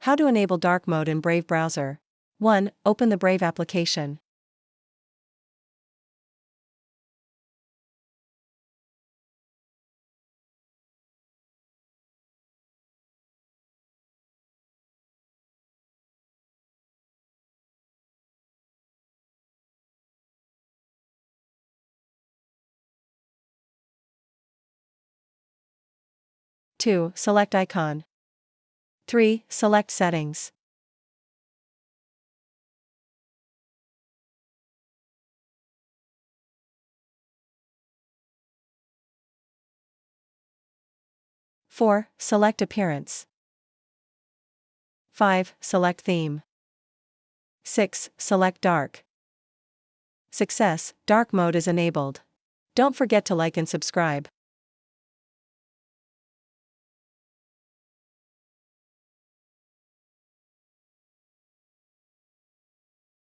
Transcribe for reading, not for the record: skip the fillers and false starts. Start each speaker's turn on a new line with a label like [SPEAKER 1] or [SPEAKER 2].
[SPEAKER 1] How to enable dark mode in Brave browser. 1. Open the Brave application. Two. Select icon. 3. Select settings. 4. Select appearance. 5. Select theme. 6. Select dark. Success, dark mode is enabled. Don't forget to like and subscribe.